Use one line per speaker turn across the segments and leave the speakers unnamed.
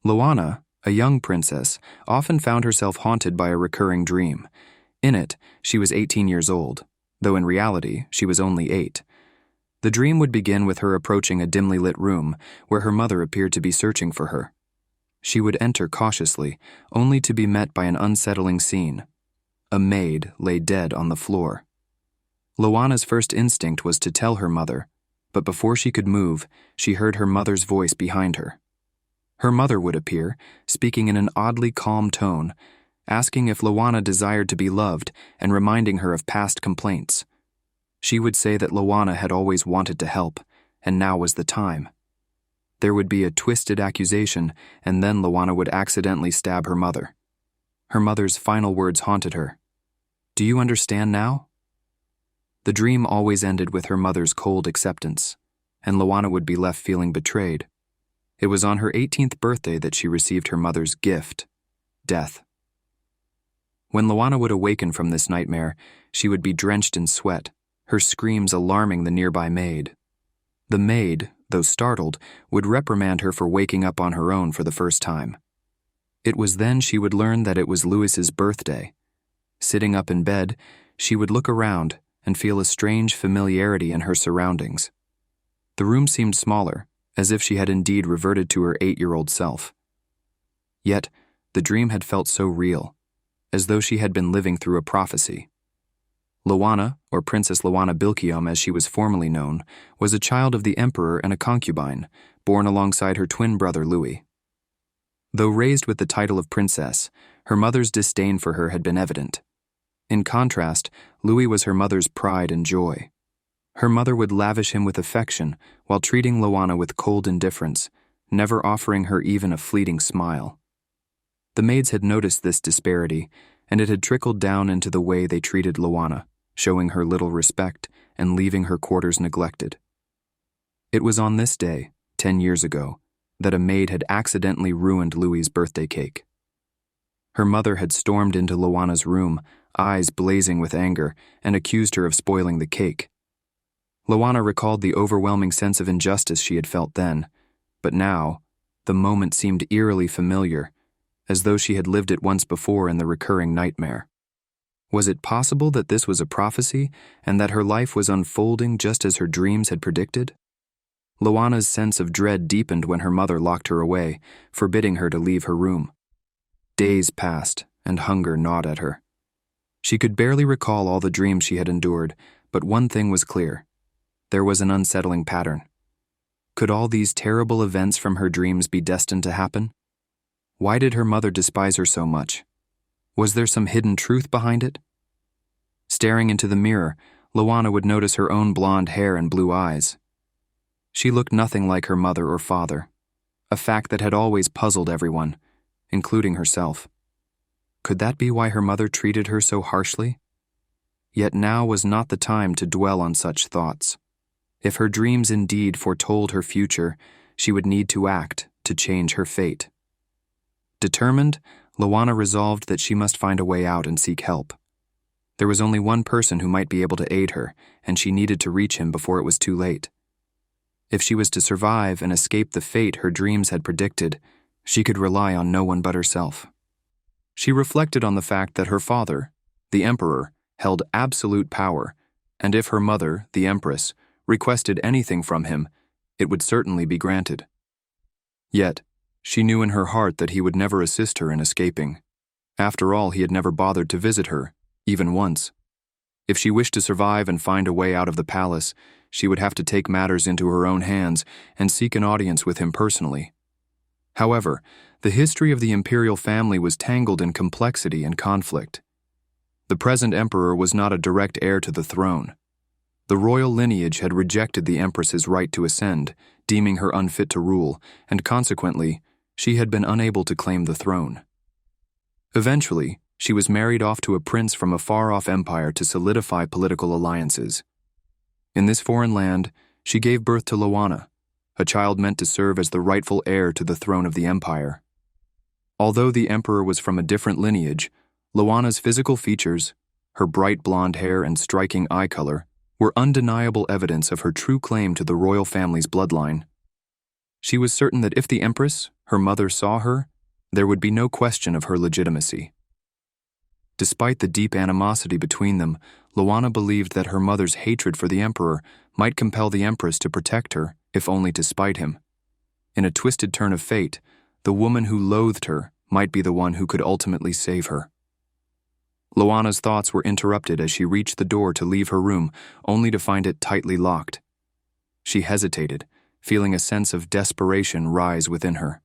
Loana, a young princess, often found herself haunted by a recurring dream. In it, she was 18 years old, though in reality, she was only 8. The dream would begin with her approaching a dimly lit room where her mother appeared to be searching for her. She would enter cautiously, only to be met by an unsettling scene. A maid lay dead on the floor. Loana's first instinct was to tell her mother, but before she could move, she heard her mother's voice behind her. Her mother would appear, speaking in an oddly calm tone, asking if Loana desired to be loved and reminding her of past complaints. She would say that Loana had always wanted to help, and now was the time. There would be a twisted accusation, and then Loana would accidentally stab her mother. Her mother's final words haunted her. "Do you understand now?" The dream always ended with her mother's cold acceptance, and Loana would be left feeling betrayed. It was on her 18th birthday that she received her mother's gift, death. When Loana would awaken from this nightmare, she would be drenched in sweat, her screams alarming the nearby maid. The maid, though startled, would reprimand her for waking up on her own for the first time. It was then she would learn that it was Louis's birthday. Sitting up in bed, she would look around and feel a strange familiarity in her surroundings. The room seemed smaller, as if she had indeed reverted to her 8-year-old self. Yet, the dream had felt so real, as though she had been living through a prophecy. Loana, or Princess Loana Bilkiam as she was formerly known, was a child of the emperor and a concubine, born alongside her twin brother Louis. Though raised with the title of princess, her mother's disdain for her had been evident. In contrast, Louis was her mother's pride and joy. Her mother would lavish him with affection while treating Loana with cold indifference, never offering her even a fleeting smile. The maids had noticed this disparity, and it had trickled down into the way they treated Loana, showing her little respect and leaving her quarters neglected. It was on this day, 10 years ago, that a maid had accidentally ruined Louis's birthday cake. Her mother had stormed into Loana's room, eyes blazing with anger, and accused her of spoiling the cake. Loana recalled the overwhelming sense of injustice she had felt then, but now, the moment seemed eerily familiar, as though she had lived it once before in the recurring nightmare. Was it possible that this was a prophecy, and that her life was unfolding just as her dreams had predicted? Loana's sense of dread deepened when her mother locked her away, forbidding her to leave her room. Days passed, and hunger gnawed at her. She could barely recall all the dreams she had endured, but one thing was clear. There was an unsettling pattern. Could all these terrible events from her dreams be destined to happen? Why did her mother despise her so much? Was there some hidden truth behind it? Staring into the mirror, Loana would notice her own blonde hair and blue eyes. She looked nothing like her mother or father, a fact that had always puzzled everyone, including herself. Could that be why her mother treated her so harshly? Yet now was not the time to dwell on such thoughts. If her dreams indeed foretold her future, she would need to act to change her fate. Determined, Loana resolved that she must find a way out and seek help. There was only one person who might be able to aid her, and she needed to reach him before it was too late. If she was to survive and escape the fate her dreams had predicted, she could rely on no one but herself. She reflected on the fact that her father, the emperor, held absolute power, and if her mother, the empress, requested anything from him, it would certainly be granted. Yet, she knew in her heart that he would never assist her in escaping. After all, he had never bothered to visit her, even once. If she wished to survive and find a way out of the palace, she would have to take matters into her own hands and seek an audience with him personally. However, the history of the imperial family was tangled in complexity and conflict. The present emperor was not a direct heir to the throne. The royal lineage had rejected the empress's right to ascend, deeming her unfit to rule, and consequently, she had been unable to claim the throne. Eventually, she was married off to a prince from a far-off empire to solidify political alliances. In this foreign land, she gave birth to Loana, a child meant to serve as the rightful heir to the throne of the empire. Although the emperor was from a different lineage, Loana's physical features, her bright blonde hair and striking eye color, were undeniable evidence of her true claim to the royal family's bloodline. She was certain that if the Empress, her mother, saw her, there would be no question of her legitimacy. Despite the deep animosity between them, Loana believed that her mother's hatred for the Emperor might compel the Empress to protect her, if only to spite him. In a twisted turn of fate, the woman who loathed her might be the one who could ultimately save her. Loana's thoughts were interrupted as she reached the door to leave her room, only to find it tightly locked. She hesitated, feeling a sense of desperation rise within her.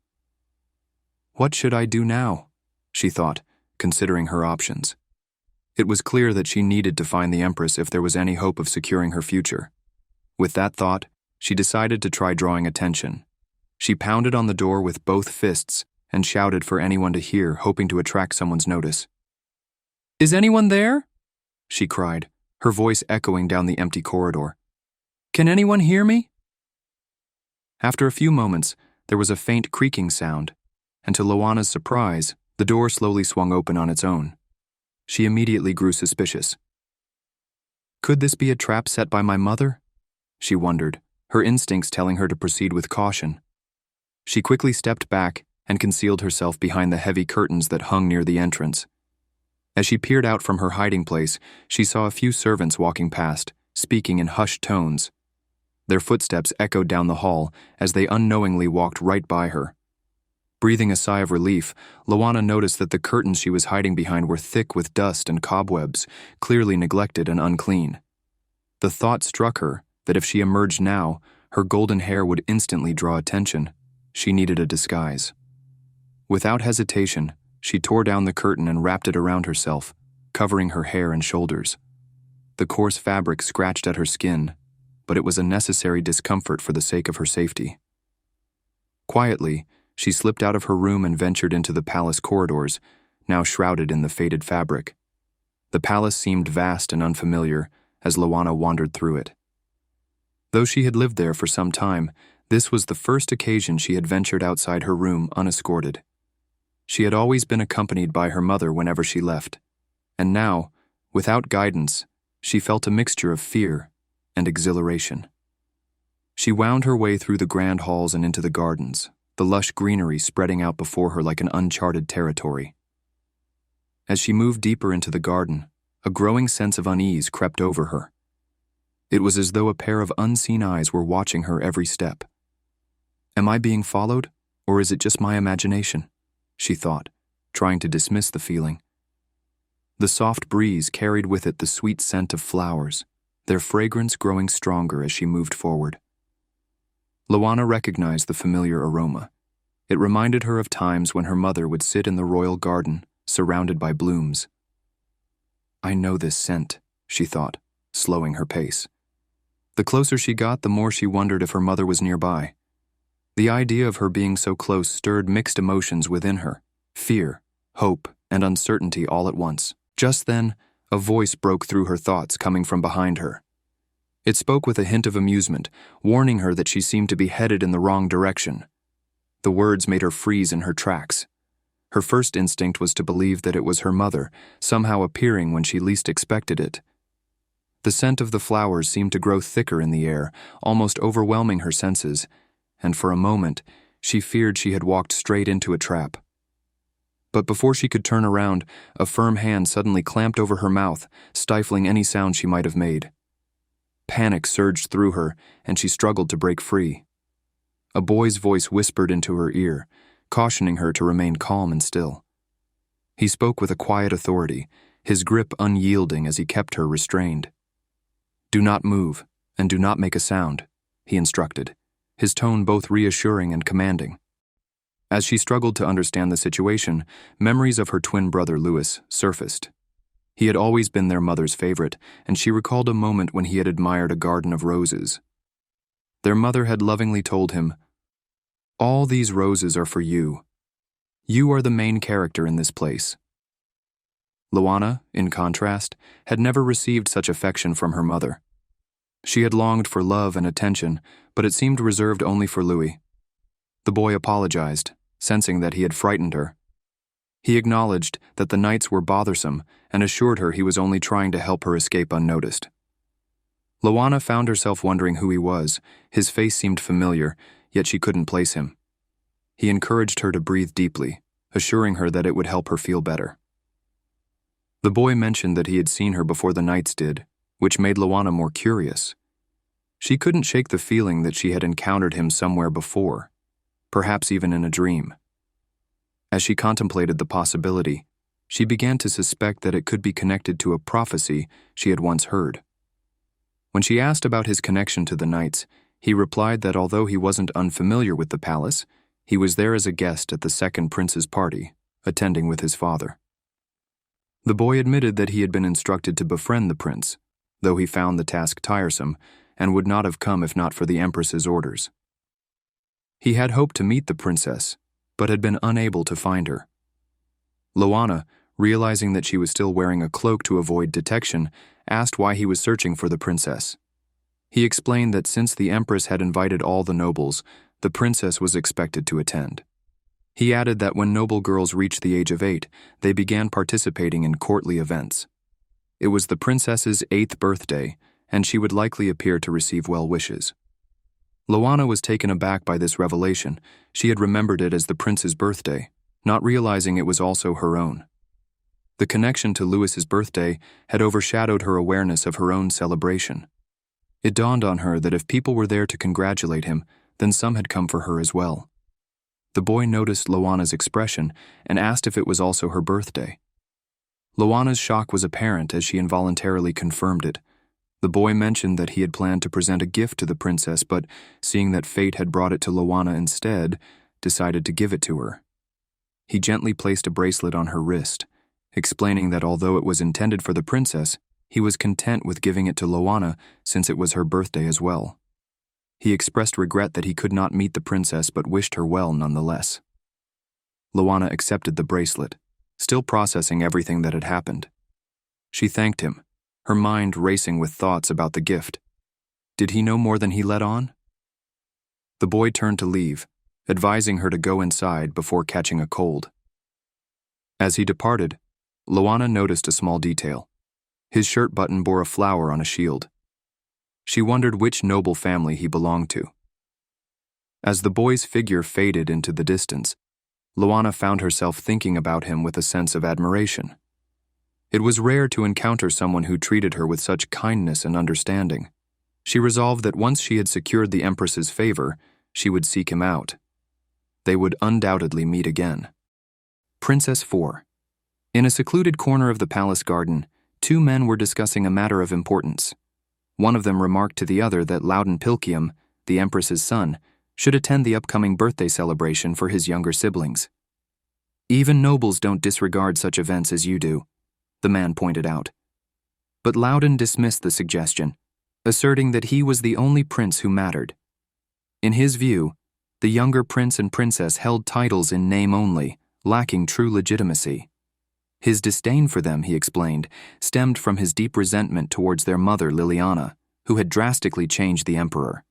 "What should I do now?" she thought, considering her options. It was clear that she needed to find the Empress if there was any hope of securing her future. With that thought, she decided to try drawing attention. She pounded on the door with both fists and shouted for anyone to hear, hoping to attract someone's notice. "Is anyone there?" she cried, her voice echoing down the empty corridor. "Can anyone hear me?" After a few moments, there was a faint creaking sound, and to Loana's surprise, the door slowly swung open on its own. She immediately grew suspicious. Could this be a trap set by my mother? She wondered, her instincts telling her to proceed with caution. She quickly stepped back and concealed herself behind the heavy curtains that hung near the entrance. As she peered out from her hiding place, she saw a few servants walking past, speaking in hushed tones. Their footsteps echoed down the hall as they unknowingly walked right by her. Breathing a sigh of relief, Loana noticed that the curtains she was hiding behind were thick with dust and cobwebs, clearly neglected and unclean. The thought struck her that if she emerged now, her golden hair would instantly draw attention. She needed a disguise. Without hesitation, she tore down the curtain and wrapped it around herself, covering her hair and shoulders. The coarse fabric scratched at her skin, but it was a necessary discomfort for the sake of her safety. Quietly, she slipped out of her room and ventured into the palace corridors, now shrouded in the faded fabric. The palace seemed vast and unfamiliar as Loana wandered through it. Though she had lived there for some time, this was the first occasion she had ventured outside her room unescorted. She had always been accompanied by her mother whenever she left, and now, without guidance, she felt a mixture of fear and exhilaration. She wound her way through the grand halls and into the gardens, the lush greenery spreading out before her like an uncharted territory. As she moved deeper into the garden, a growing sense of unease crept over her. It was as though a pair of unseen eyes were watching her every step. Am I being followed, or is it just my imagination? She thought, trying to dismiss the feeling. The soft breeze carried with it the sweet scent of flowers, their fragrance growing stronger as she moved forward. Loana recognized the familiar aroma. It reminded her of times when her mother would sit in the royal garden, surrounded by blooms. I know this scent, she thought, slowing her pace. The closer she got, the more she wondered if her mother was nearby. The idea of her being so close stirred mixed emotions within her, fear, hope, and uncertainty all at once. Just then, a voice broke through her thoughts coming from behind her. It spoke with a hint of amusement, warning her that she seemed to be headed in the wrong direction. The words made her freeze in her tracks. Her first instinct was to believe that it was her mother, somehow appearing when she least expected it. The scent of the flowers seemed to grow thicker in the air, almost overwhelming her senses, and for a moment, she feared she had walked straight into a trap. But before she could turn around, a firm hand suddenly clamped over her mouth, stifling any sound she might have made. Panic surged through her, and she struggled to break free. A boy's voice whispered into her ear, cautioning her to remain calm and still. He spoke with a quiet authority, his grip unyielding as he kept her restrained. Do not move, and do not make a sound, he instructed, his tone both reassuring and commanding. As she struggled to understand the situation, memories of her twin brother Louis surfaced. He had always been their mother's favorite, and she recalled a moment when he had admired a garden of roses. Their mother had lovingly told him, "All these roses are for you. You are the main character in this place." Loana, in contrast, had never received such affection from her mother. She had longed for love and attention, but it seemed reserved only for Louis. The boy apologized, sensing that he had frightened her. He acknowledged that the nights were bothersome and assured her he was only trying to help her escape unnoticed. Loana found herself wondering who he was. His face seemed familiar, yet she couldn't place him. He encouraged her to breathe deeply, assuring her that it would help her feel better. The boy mentioned that he had seen her before the knights did, which made Luana more curious. She couldn't shake the feeling that she had encountered him somewhere before, perhaps even in a dream. As she contemplated the possibility, she began to suspect that it could be connected to a prophecy she had once heard. When she asked about his connection to the knights, he replied that although he wasn't unfamiliar with the palace, he was there as a guest at the second prince's party, attending with his father. The boy admitted that he had been instructed to befriend the prince, though he found the task tiresome and would not have come if not for the empress's orders. He had hoped to meet the princess, but had been unable to find her. Luana, realizing that she was still wearing a cloak to avoid detection, asked why he was searching for the princess. He explained that since the empress had invited all the nobles, the princess was expected to attend. He added that when noble girls reached the age of 8, they began participating in courtly events. It was the princess's 8th birthday, and she would likely appear to receive well wishes. Luana was taken aback by this revelation. She had remembered it as the prince's birthday, not realizing it was also her own. The connection to Louis's birthday had overshadowed her awareness of her own celebration. It dawned on her that if people were there to congratulate him, then some had come for her as well. The boy noticed Luana's expression and asked if it was also her birthday. Luana's shock was apparent as she involuntarily confirmed it. The boy mentioned that he had planned to present a gift to the princess, but seeing that fate had brought it to Luana instead, decided to give it to her. He gently placed a bracelet on her wrist, explaining that although it was intended for the princess, he was content with giving it to Luana since it was her birthday as well. He expressed regret that he could not meet the princess but wished her well nonetheless. Luana accepted the bracelet, still processing everything that had happened. She thanked him, her mind racing with thoughts about the gift. Did he know more than he let on? The boy turned to leave, advising her to go inside before catching a cold. As he departed, Luana noticed a small detail. His shirt button bore a flower on a shield. She wondered which noble family he belonged to. As the boy's figure faded into the distance, Luana found herself thinking about him with a sense of admiration. It was rare to encounter someone who treated her with such kindness and understanding. She resolved that once she had secured the Empress's favor, she would seek him out. They would undoubtedly meet again. Princess 4. In a secluded corner of the palace garden, 2 men were discussing a matter of importance. One of them remarked to the other that Loudon Pilkium, the Empress's son, should attend the upcoming birthday celebration for his younger siblings. Even nobles don't disregard such events as you do, the man pointed out. But Loudon dismissed the suggestion, asserting that he was the only prince who mattered. In his view, the younger prince and princess held titles in name only, lacking true legitimacy. His disdain for them, he explained, stemmed from his deep resentment towards their mother Liliana, who had drastically changed the emperor.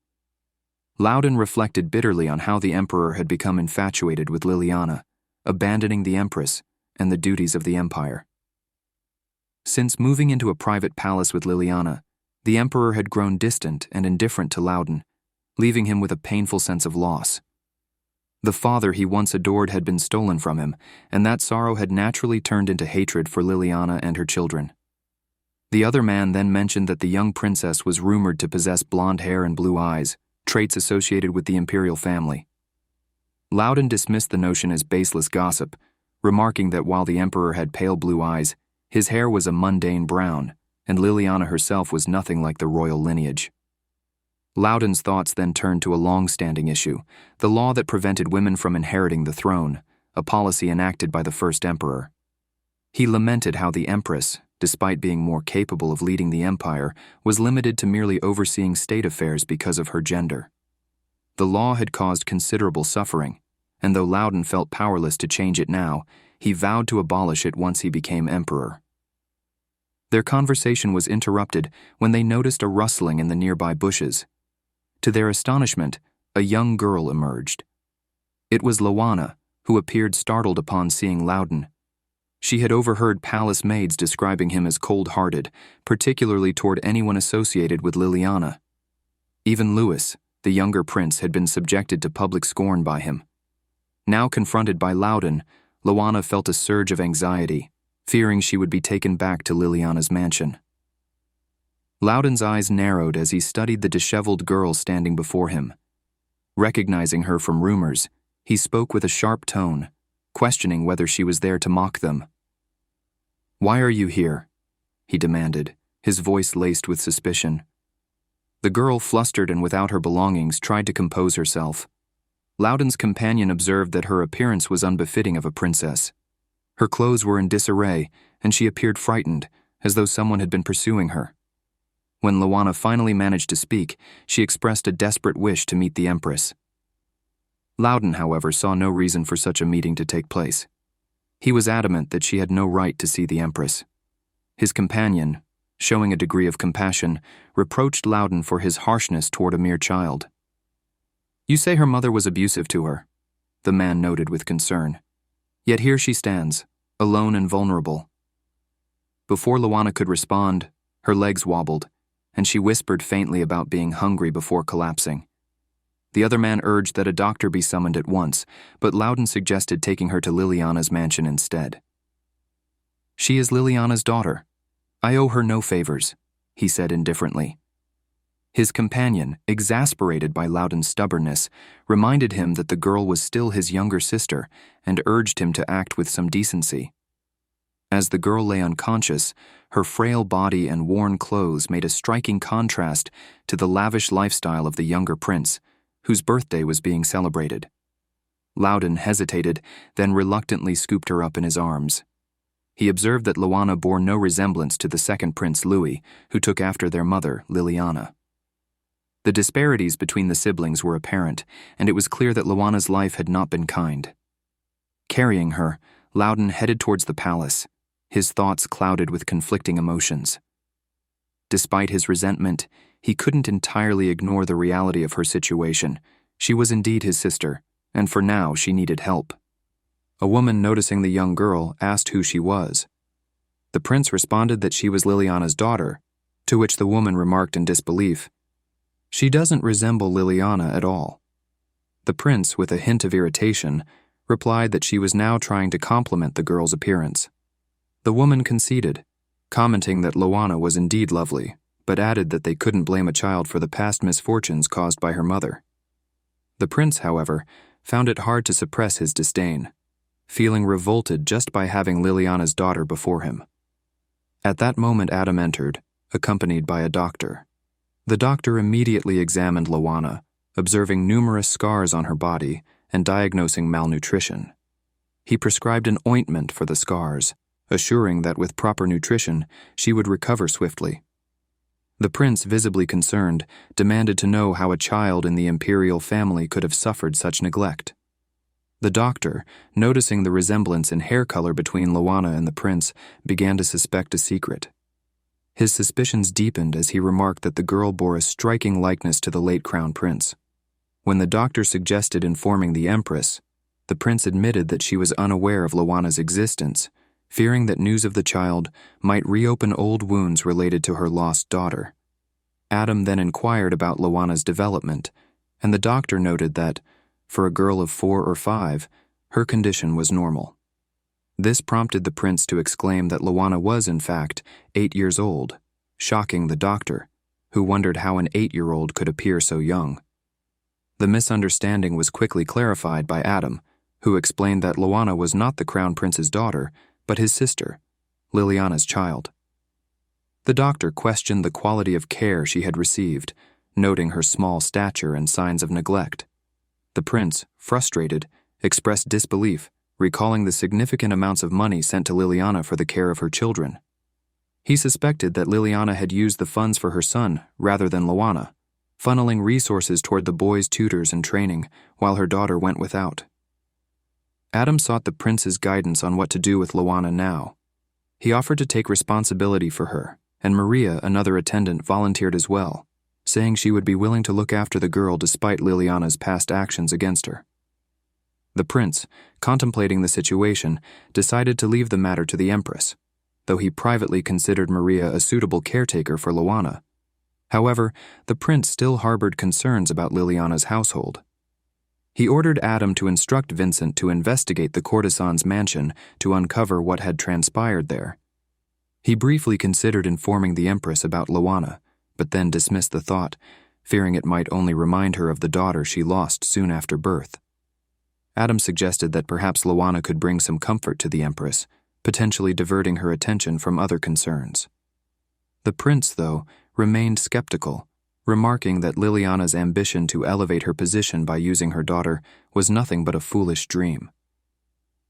Loudon reflected bitterly on how the emperor had become infatuated with Liliana, abandoning the empress and the duties of the empire. Since moving into a private palace with Liliana, the emperor had grown distant and indifferent to Loudon, leaving him with a painful sense of loss. The father he once adored had been stolen from him, and that sorrow had naturally turned into hatred for Liliana and her children. The other man then mentioned that the young princess was rumored to possess blonde hair and blue eyes, traits associated with the imperial family. Loudon dismissed the notion as baseless gossip, remarking that while the emperor had pale blue eyes, his hair was a mundane brown, and Liliana herself was nothing like the royal lineage. Loudon's thoughts then turned to a long-standing issue, the law that prevented women from inheriting the throne, a policy enacted by the first emperor. He lamented how the empress, despite being more capable of leading the empire, was limited to merely overseeing state affairs because of her gender. The law had caused considerable suffering, and though Loudon felt powerless to change it now, he vowed to abolish it once he became emperor. Their conversation was interrupted when they noticed a rustling in the nearby bushes. To their astonishment, a young girl emerged. It was Luana, who appeared startled upon seeing Loudon. She had overheard palace maids describing him as cold-hearted, particularly toward anyone associated with Liliana. Even Louis, The younger prince had been subjected to public scorn by him. Now confronted by Loudon, Luana felt a surge of anxiety, fearing she would be taken back to Liliana's mansion. Loudon's eyes narrowed as he studied the disheveled girl standing before him. Recognizing her from rumors, he spoke with a sharp tone, questioning whether she was there to mock them. "Why are you here?" he demanded, his voice laced with suspicion. The girl, flustered and without her belongings, tried to compose herself. Loudon's companion observed that her appearance was unbefitting of a princess. Her clothes were in disarray, and she appeared frightened, as though someone had been pursuing her. When Luana finally managed to speak, she expressed a desperate wish to meet the Empress. Loudon, however, saw no reason for such a meeting to take place. He was adamant that she had no right to see the Empress. His companion, showing a degree of compassion, reproached Loudon for his harshness toward a mere child. "You say her mother was abusive to her," the man noted with concern. "Yet here she stands, alone and vulnerable." Before Luana could respond, her legs wobbled, and she whispered faintly about being hungry before collapsing. The other man urged that a doctor be summoned at once, but Loudon suggested taking her to Liliana's mansion instead. "She is Liliana's daughter. I owe her no favors," he said indifferently. His companion, exasperated by Loudon's stubbornness, reminded him that the girl was still his younger sister and urged him to act with some decency. As the girl lay unconscious, her frail body and worn clothes made a striking contrast to the lavish lifestyle of the younger prince, whose birthday was being celebrated. Loudon hesitated, then reluctantly scooped her up in his arms. He observed that Luana bore no resemblance to the second Prince Louis, who took after their mother, Liliana. The disparities between the siblings were apparent, and it was clear that Luana's life had not been kind. Carrying her, Loudon headed towards the palace, his thoughts clouded with conflicting emotions. Despite his resentment, he couldn't entirely ignore the reality of her situation. She was indeed his sister, and for now she needed help. A woman noticing the young girl asked who she was. The prince responded that she was Liliana's daughter, to which the woman remarked in disbelief, "She doesn't resemble Liliana at all." The prince, with a hint of irritation, replied that she was now trying to compliment the girl's appearance. The woman conceded, commenting that Luana was indeed lovely, but added that they couldn't blame a child for the past misfortunes caused by her mother. The prince, however, found it hard to suppress his disdain, feeling revolted just by having Liliana's daughter before him. At that moment Adam entered, accompanied by a doctor. The doctor immediately examined Luana, observing numerous scars on her body and diagnosing malnutrition. He prescribed an ointment for the scars, assuring that with proper nutrition, she would recover swiftly. The prince, visibly concerned, demanded to know how a child in the imperial family could have suffered such neglect. The doctor, noticing the resemblance in hair color between Luana and the prince, began to suspect a secret. His suspicions deepened as he remarked that the girl bore a striking likeness to the late crown prince. When the doctor suggested informing the empress, the prince admitted that she was unaware of Luana's existence, fearing that news of the child might reopen old wounds related to her lost daughter. Adam then inquired about Luana's development, and the doctor noted that, for a girl of 4 or 5, her condition was normal. This prompted the prince to exclaim that Luana was, in fact, 8 years old, shocking the doctor, who wondered how an 8-year-old could appear so young. The misunderstanding was quickly clarified by Adam, who explained that Luana was not the crown prince's daughter, but his sister, Liliana's child. The doctor questioned the quality of care she had received, noting her small stature and signs of neglect. The prince, frustrated, expressed disbelief, recalling the significant amounts of money sent to Liliana for the care of her children. He suspected that Liliana had used the funds for her son rather than Luana, funneling resources toward the boy's tutors and training while her daughter went without. Adam sought the prince's guidance on what to do with Luana now. He offered to take responsibility for her, and Maria, another attendant, volunteered as well, saying she would be willing to look after the girl despite Liliana's past actions against her. The prince, contemplating the situation, decided to leave the matter to the empress, though he privately considered Maria a suitable caretaker for Luana. However, the prince still harbored concerns about Liliana's household. He ordered Adam to instruct Vincent to investigate the courtesan's mansion to uncover what had transpired there. He briefly considered informing the Empress about Loana, but then dismissed the thought, fearing it might only remind her of the daughter she lost soon after birth. Adam suggested that perhaps Loana could bring some comfort to the Empress, potentially diverting her attention from other concerns. The prince, though, remained skeptical, remarking that Liliana's ambition to elevate her position by using her daughter was nothing but a foolish dream.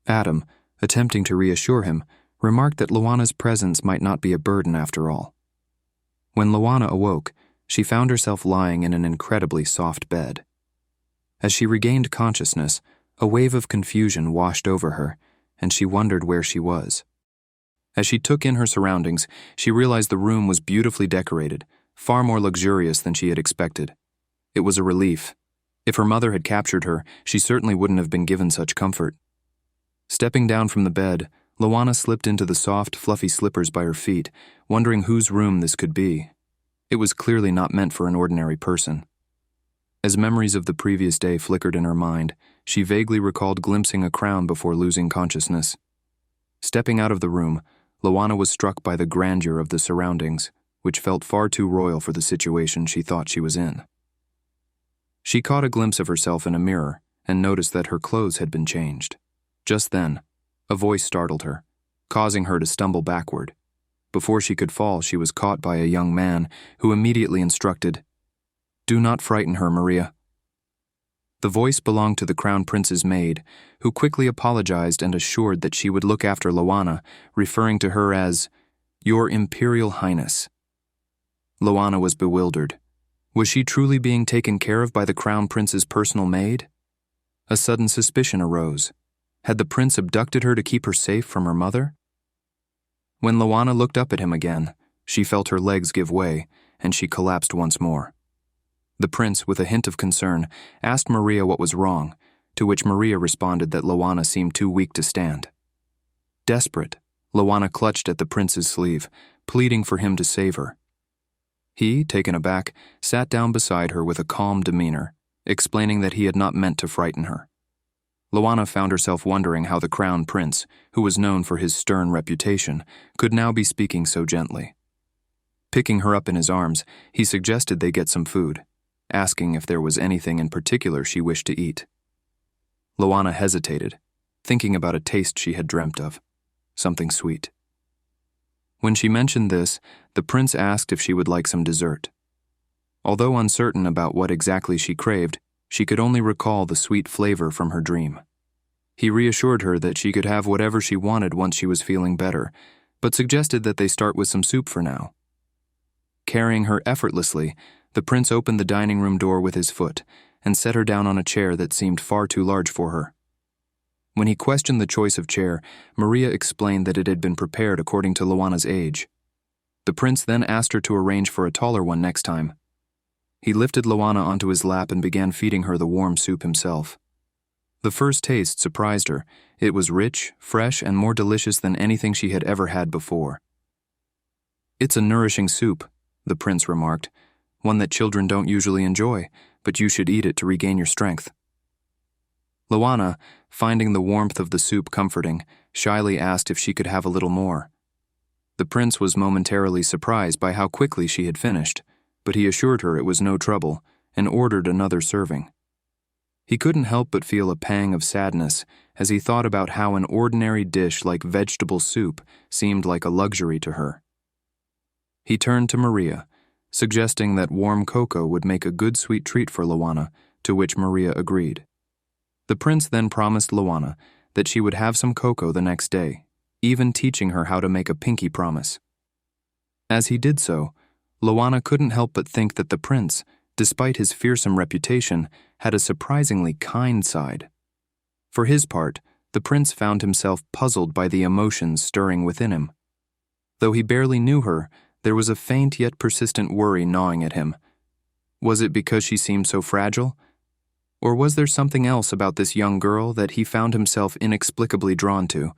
Adam, attempting to reassure him, remarked that Loana's presence might not be a burden after all. When Loana awoke, she found herself lying in an incredibly soft bed. As she regained consciousness, a wave of confusion washed over her, and she wondered where she was. As she took in her surroundings, she realized the room was beautifully decorated, far more luxurious than she had expected. It was a relief. If her mother had captured her, she certainly wouldn't have been given such comfort. Stepping down from the bed, Loana slipped into the soft, fluffy slippers by her feet, wondering whose room this could be. It was clearly not meant for an ordinary person. As memories of the previous day flickered in her mind, she vaguely recalled glimpsing a crown before losing consciousness. Stepping out of the room, Loana was struck by the grandeur of the surroundings, which felt far too royal for the situation she thought she was in. She caught a glimpse of herself in a mirror and noticed that her clothes had been changed. Just then, a voice startled her, causing her to stumble backward. Before she could fall, she was caught by a young man who immediately instructed, "Do not frighten her, Maria." The voice belonged to the Crown Prince's maid, who quickly apologized and assured that she would look after Loana, referring to her as "Your Imperial Highness." Loana was bewildered. Was she truly being taken care of by the Crown Prince's personal maid? A sudden suspicion arose. Had the prince abducted her to keep her safe from her mother? When Loana looked up at him again, she felt her legs give way, and she collapsed once more. The prince, with a hint of concern, asked Maria what was wrong, to which Maria responded that Loana seemed too weak to stand. Desperate, Loana clutched at the prince's sleeve, pleading for him to save her. He, taken aback, sat down beside her with a calm demeanor, explaining that he had not meant to frighten her. Loana found herself wondering how the Crown Prince, who was known for his stern reputation, could now be speaking so gently. Picking her up in his arms, he suggested they get some food, asking if there was anything in particular she wished to eat. Loana hesitated, thinking about a taste she had dreamt of, something sweet. When she mentioned this, the prince asked if she would like some dessert. Although uncertain about what exactly she craved, she could only recall the sweet flavor from her dream. He reassured her that she could have whatever she wanted once she was feeling better, but suggested that they start with some soup for now. Carrying her effortlessly, the prince opened the dining room door with his foot and set her down on a chair that seemed far too large for her. When he questioned the choice of chair, Maria explained that it had been prepared according to Loana's age. The prince then asked her to arrange for a taller one next time. He lifted Loana onto his lap and began feeding her the warm soup himself. The first taste surprised her. It was rich, fresh, and more delicious than anything she had ever had before. "It's a nourishing soup," the prince remarked, "one that children don't usually enjoy, but you should eat it to regain your strength." Loana, finding the warmth of the soup comforting, shyly asked if she could have a little more. The prince was momentarily surprised by how quickly she had finished, but he assured her it was no trouble and ordered another serving. He couldn't help but feel a pang of sadness as he thought about how an ordinary dish like vegetable soup seemed like a luxury to her. He turned to Maria, suggesting that warm cocoa would make a good sweet treat for Loana, to which Maria agreed. The prince then promised Loana that she would have some cocoa the next day, even teaching her how to make a pinky promise. As he did so, Loana couldn't help but think that the prince, despite his fearsome reputation, had a surprisingly kind side. For his part, the prince found himself puzzled by the emotions stirring within him. Though he barely knew her, there was a faint yet persistent worry gnawing at him. Was it because she seemed so fragile? Or was there something else about this young girl that he found himself inexplicably drawn to?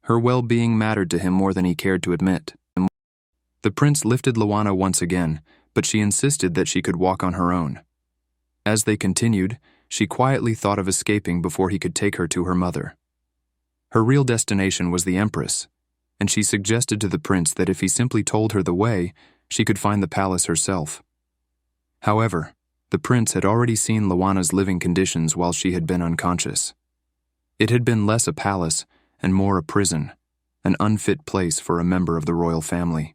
Her well-being mattered to him more than he cared to admit. The prince lifted Loana once again, but she insisted that she could walk on her own. As they continued, she quietly thought of escaping before he could take her to her mother. Her real destination was the Empress, and she suggested to the prince that if he simply told her the way, she could find the palace herself. However, the prince had already seen Luana's living conditions while she had been unconscious. It had been less a palace and more a prison, an unfit place for a member of the royal family.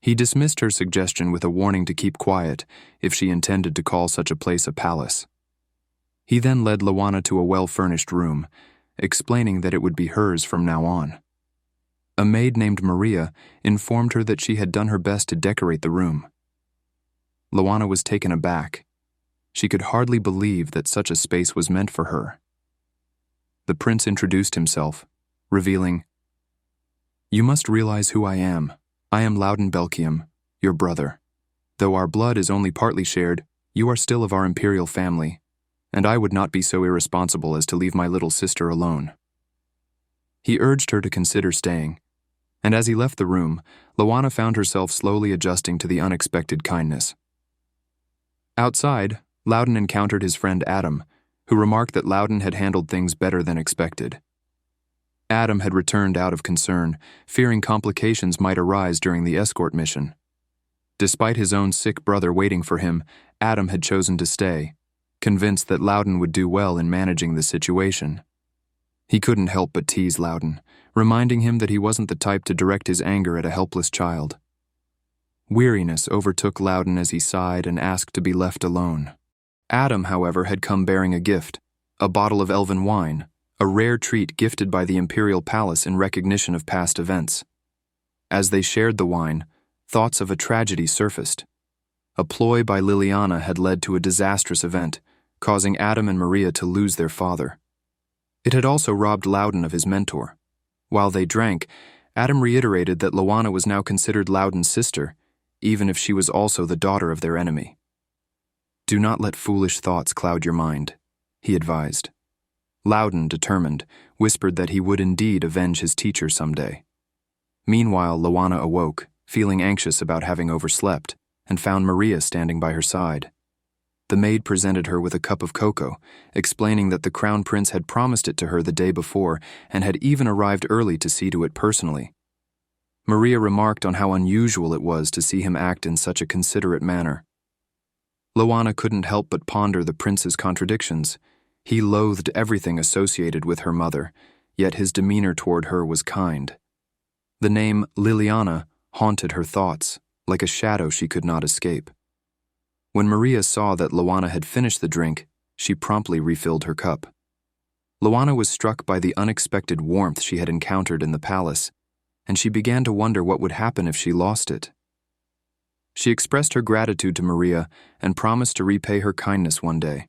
He dismissed her suggestion with a warning to keep quiet if she intended to call such a place a palace. He then led Luana to a well-furnished room, explaining that it would be hers from now on. A maid named Maria informed her that she had done her best to decorate the room. Luana was taken aback. She could hardly believe that such a space was meant for her. The prince introduced himself, revealing, "You must realize who I am. I am Loudon Belkium, your brother. Though our blood is only partly shared, you are still of our imperial family, and I would not be so irresponsible as to leave my little sister alone." He urged her to consider staying, and as he left the room, Luana found herself slowly adjusting to the unexpected kindness. Outside, Loudon encountered his friend Adam, who remarked that Loudon had handled things better than expected. Adam had returned out of concern, fearing complications might arise during the escort mission. Despite his own sick brother waiting for him, Adam had chosen to stay, convinced that Loudon would do well in managing the situation. He couldn't help but tease Loudon, reminding him that he wasn't the type to direct his anger at a helpless child. Weariness overtook Loudon as he sighed and asked to be left alone. Adam, however, had come bearing a gift, a bottle of elven wine, a rare treat gifted by the imperial palace in recognition of past events. As they shared the wine, thoughts of a tragedy surfaced. A ploy by Liliana had led to a disastrous event, causing Adam and Maria to lose their father. It had also robbed Loudon of his mentor. While they drank, Adam reiterated that Luana was now considered Loudon's sister, even if she was also the daughter of their enemy. "Do not let foolish thoughts cloud your mind," he advised. Loudon, determined, whispered that he would indeed avenge his teacher someday. Meanwhile, Luana awoke, feeling anxious about having overslept, and found Maria standing by her side. The maid presented her with a cup of cocoa, explaining that the crown prince had promised it to her the day before and had even arrived early to see to it personally. Maria remarked on how unusual it was to see him act in such a considerate manner. Luana couldn't help but ponder the prince's contradictions. He loathed everything associated with her mother, yet his demeanor toward her was kind. The name Liliana haunted her thoughts, like a shadow she could not escape. When Maria saw that Luana had finished the drink, she promptly refilled her cup. Luana was struck by the unexpected warmth she had encountered in the palace, and she began to wonder what would happen if she lost it. She expressed her gratitude to Maria and promised to repay her kindness one day.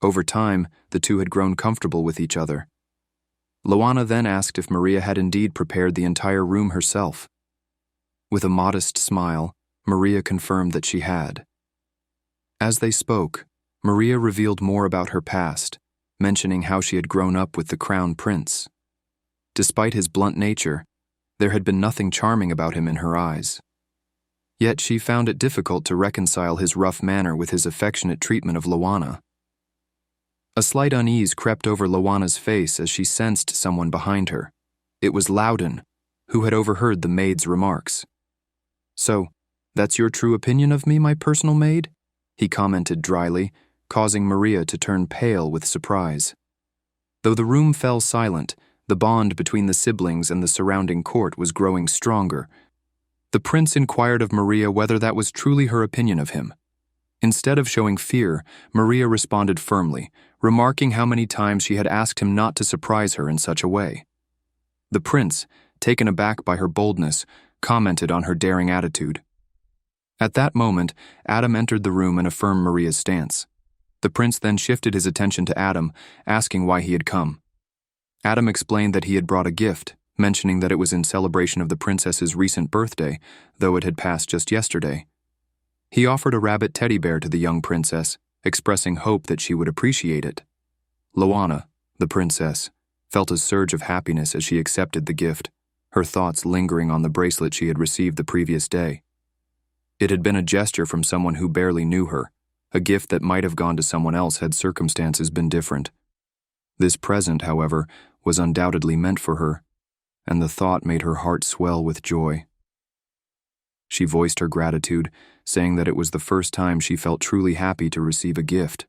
Over time, the two had grown comfortable with each other. Luana then asked if Maria had indeed prepared the entire room herself. With a modest smile, Maria confirmed that she had. As they spoke, Maria revealed more about her past, mentioning how she had grown up with the crown prince. Despite his blunt nature, there had been nothing charming about him in her eyes. Yet she found it difficult to reconcile his rough manner with his affectionate treatment of Luana. A slight unease crept over Luana's face as she sensed someone behind her. It was Loudon, who had overheard the maid's remarks. "So, that's your true opinion of me, my personal maid?" he commented dryly, causing Maria to turn pale with surprise. Though the room fell silent, the bond between the siblings and the surrounding court was growing stronger. The prince inquired of Maria whether that was truly her opinion of him. Instead of showing fear, Maria responded firmly, remarking how many times she had asked him not to surprise her in such a way. The prince, taken aback by her boldness, commented on her daring attitude. At that moment, Adam entered the room and affirmed Maria's stance. The prince then shifted his attention to Adam, asking why he had come. Adam explained that he had brought a gift, mentioning that it was in celebration of the princess's recent birthday, though it had passed just yesterday. He offered a rabbit teddy bear to the young princess, expressing hope that she would appreciate it. Luana, the princess, felt a surge of happiness as she accepted the gift, her thoughts lingering on the bracelet she had received the previous day. It had been a gesture from someone who barely knew her, a gift that might have gone to someone else had circumstances been different. This present, however, was undoubtedly meant for her, and the thought made her heart swell with joy. She voiced her gratitude, saying that it was the first time she felt truly happy to receive a gift.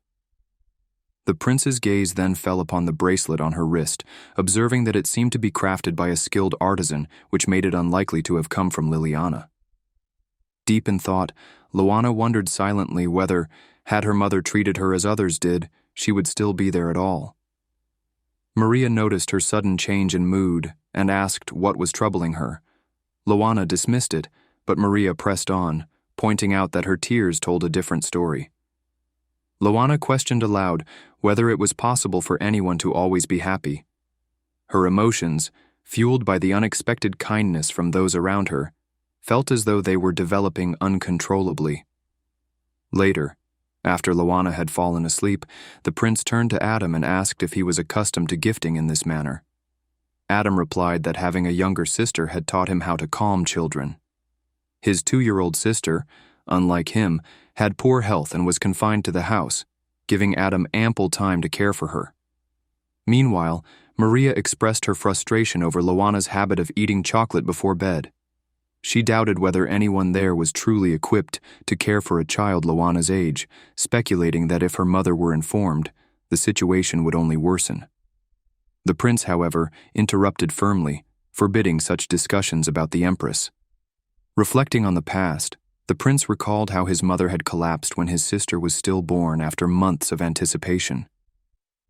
The prince's gaze then fell upon the bracelet on her wrist, observing that it seemed to be crafted by a skilled artisan, which made it unlikely to have come from Liliana. Deep in thought, Luana wondered silently whether, had her mother treated her as others did, she would still be there at all. Maria noticed her sudden change in mood and asked what was troubling her. Luana dismissed it, but Maria pressed on, pointing out that her tears told a different story. Luana questioned aloud whether it was possible for anyone to always be happy. Her emotions, fueled by the unexpected kindness from those around her, felt as though they were developing uncontrollably. Later, after Luana had fallen asleep, the prince turned to Adam and asked if he was accustomed to gifting in this manner. Adam replied that having a younger sister had taught him how to calm children. His 2-year-old sister, unlike him, had poor health and was confined to the house, giving Adam ample time to care for her. Meanwhile, Maria expressed her frustration over Luana's habit of eating chocolate before bed. She doubted whether anyone there was truly equipped to care for a child Luana's age, speculating that if her mother were informed, the situation would only worsen. The prince, however, interrupted firmly, forbidding such discussions about the empress. Reflecting on the past, the prince recalled how his mother had collapsed when his sister was stillborn after months of anticipation.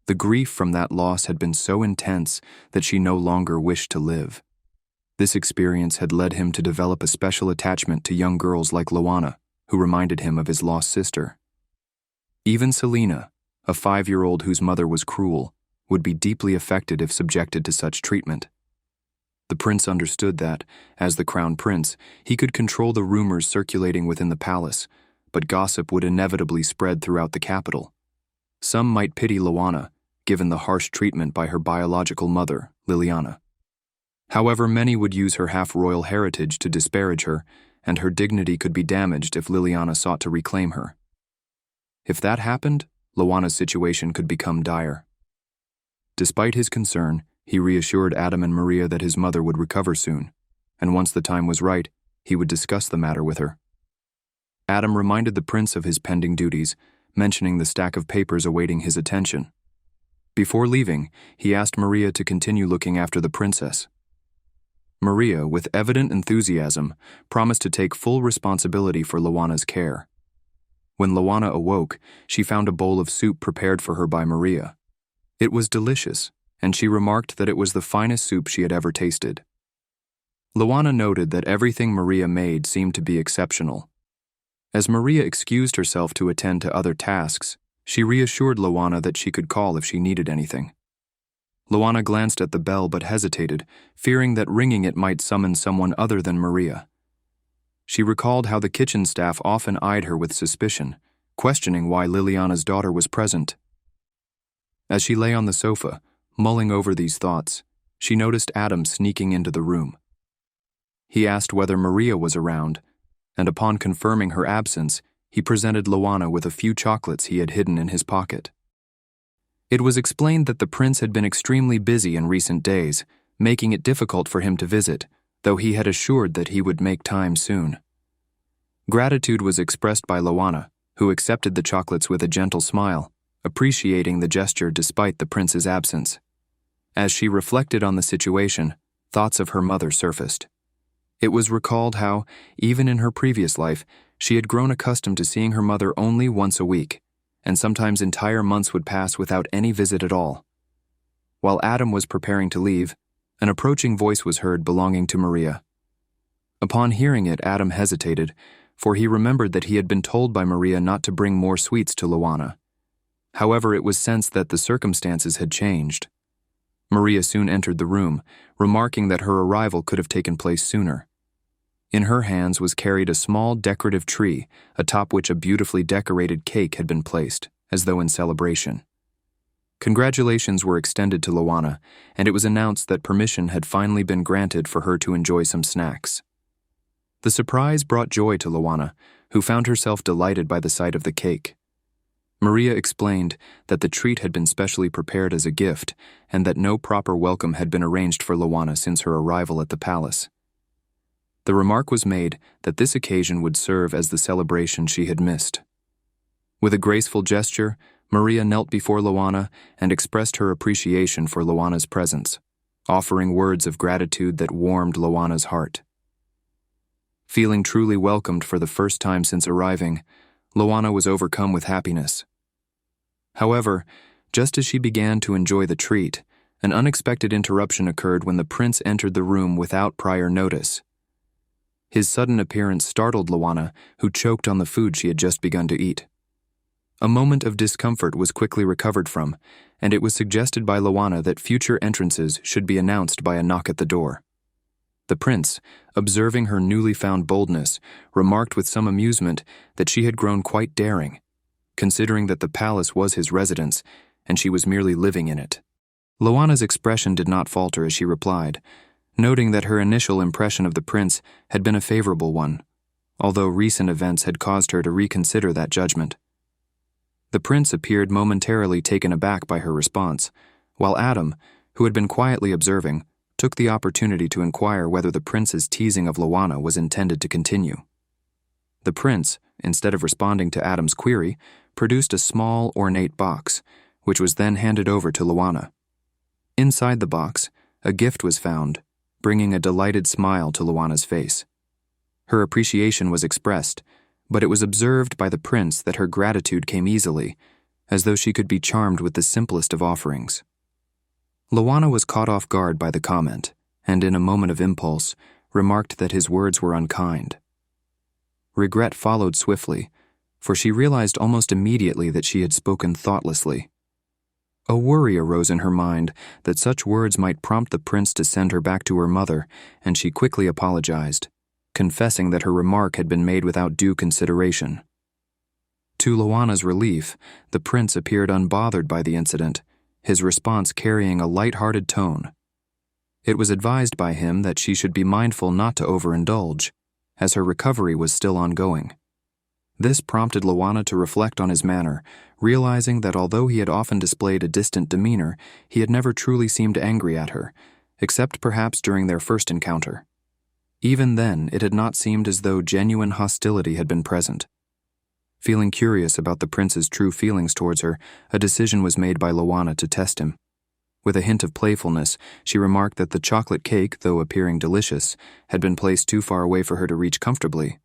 The grief from that loss had been so intense that she no longer wished to live. This experience had led him to develop a special attachment to young girls like Luana, who reminded him of his lost sister. Even Selena, a 5-year-old whose mother was cruel, would be deeply affected if subjected to such treatment. The prince understood that, as the crown prince, he could control the rumors circulating within the palace, but gossip would inevitably spread throughout the capital. Some might pity Luana, given the harsh treatment by her biological mother, Liliana. However, many would use her half-royal heritage to disparage her, and her dignity could be damaged if Liliana sought to reclaim her. If that happened, Luana's situation could become dire. Despite his concern, he reassured Adam and Maria that his mother would recover soon, and once the time was right, he would discuss the matter with her. Adam reminded the prince of his pending duties, mentioning the stack of papers awaiting his attention. Before leaving, he asked Maria to continue looking after the princess. Maria, with evident enthusiasm, promised to take full responsibility for Luana's care. When Luana awoke, she found a bowl of soup prepared for her by Maria. It was delicious, and she remarked that it was the finest soup she had ever tasted. Luana noted that everything Maria made seemed to be exceptional. As Maria excused herself to attend to other tasks, she reassured Luana that she could call if she needed anything. Luana glanced at the bell but hesitated, fearing that ringing it might summon someone other than Maria. She recalled how the kitchen staff often eyed her with suspicion, questioning why Liliana's daughter was present. As she lay on the sofa, mulling over these thoughts, she noticed Adam sneaking into the room. He asked whether Maria was around, and upon confirming her absence, he presented Luana with a few chocolates he had hidden in his pocket. It was explained that the prince had been extremely busy in recent days, making it difficult for him to visit, though he had assured that he would make time soon. Gratitude was expressed by Luana, who accepted the chocolates with a gentle smile, appreciating the gesture despite the prince's absence. As she reflected on the situation, thoughts of her mother surfaced. It was recalled how, even in her previous life, she had grown accustomed to seeing her mother only once a week, and sometimes entire months would pass without any visit at all. While Adam was preparing to leave, an approaching voice was heard belonging to Maria. Upon hearing it, Adam hesitated, for he remembered that he had been told by Maria not to bring more sweets to Luana. However, it was sensed that the circumstances had changed. Maria soon entered the room, remarking that her arrival could have taken place sooner. In her hands was carried a small decorative tree, atop which a beautifully decorated cake had been placed, as though in celebration. Congratulations were extended to Luana, and it was announced that permission had finally been granted for her to enjoy some snacks. The surprise brought joy to Luana, who found herself delighted by the sight of the cake. Maria explained that the treat had been specially prepared as a gift and that no proper welcome had been arranged for Luana since her arrival at the palace. The remark was made that this occasion would serve as the celebration she had missed. With a graceful gesture, Maria knelt before Luana and expressed her appreciation for Luana's presence, offering words of gratitude that warmed Luana's heart. Feeling truly welcomed for the first time since arriving, Luana was overcome with happiness. However, just as she began to enjoy the treat, an unexpected interruption occurred when the prince entered the room without prior notice. His sudden appearance startled Luana, who choked on the food she had just begun to eat. A moment of discomfort was quickly recovered from, and it was suggested by Luana that future entrances should be announced by a knock at the door. The prince, observing her newly found boldness, remarked with some amusement that she had grown quite daring, considering that the palace was his residence and she was merely living in it. Luana's expression did not falter as she replied, noting that her initial impression of the prince had been a favorable one, although recent events had caused her to reconsider that judgment. The prince appeared momentarily taken aback by her response, while Adam, who had been quietly observing, took the opportunity to inquire whether the prince's teasing of Luana was intended to continue. The prince, instead of responding to Adam's query, produced a small, ornate box, which was then handed over to Luana. Inside the box, a gift was found, bringing a delighted smile to Luana's face. Her appreciation was expressed, but it was observed by the prince that her gratitude came easily, as though she could be charmed with the simplest of offerings. Luana was caught off guard by the comment, and in a moment of impulse, remarked that his words were unkind. Regret followed swiftly, for she realized almost immediately that she had spoken thoughtlessly. A worry arose in her mind that such words might prompt the prince to send her back to her mother, and she quickly apologized, confessing that her remark had been made without due consideration. To Luana's relief, the prince appeared unbothered by the incident, his response carrying a light-hearted tone. It was advised by him that she should be mindful not to overindulge, as her recovery was still ongoing. This prompted Luana to reflect on his manner, realizing that although he had often displayed a distant demeanor, he had never truly seemed angry at her, except perhaps during their first encounter. Even then, it had not seemed as though genuine hostility had been present. Feeling curious about the prince's true feelings towards her, a decision was made by Luana to test him. With a hint of playfulness, she remarked that the chocolate cake, though appearing delicious, had been placed too far away for her to reach comfortably.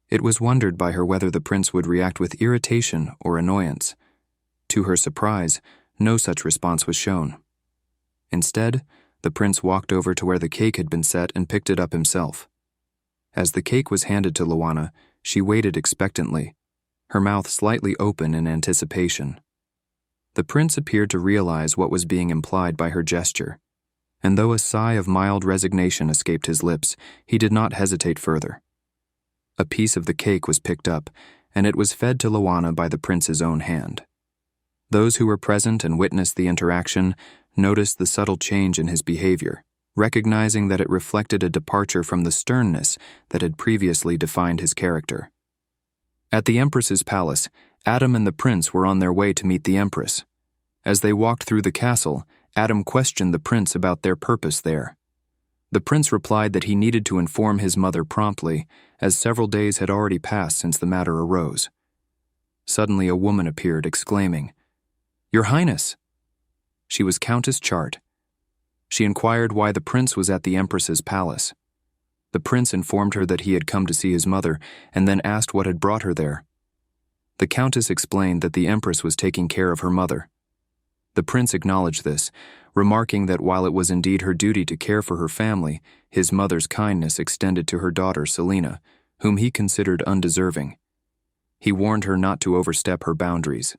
It was wondered by her whether the prince would react with irritation or annoyance. To her surprise, no such response was shown. Instead, the prince walked over to where the cake had been set and picked it up himself. As the cake was handed to Luana, she waited expectantly, her mouth slightly open in anticipation. The prince appeared to realize what was being implied by her gesture, and though a sigh of mild resignation escaped his lips, he did not hesitate further. A piece of the cake was picked up, and it was fed to Luana by the prince's own hand. Those who were present and witnessed the interaction noticed the subtle change in his behavior, recognizing that it reflected a departure from the sternness that had previously defined his character. At the Empress's palace, Adam and the prince were on their way to meet the Empress. As they walked through the castle, Adam questioned the prince about their purpose there. The prince replied that he needed to inform his mother promptly, as several days had already passed since the matter arose. Suddenly a woman appeared, exclaiming, "Your Highness!" She was Countess Chart. She inquired why the prince was at the Empress's palace. The prince informed her that he had come to see his mother, and then asked what had brought her there. The countess explained that the Empress was taking care of her mother. The prince acknowledged this, remarking that while it was indeed her duty to care for her family, his mother's kindness extended to her daughter Selina, whom he considered undeserving. He warned her not to overstep her boundaries.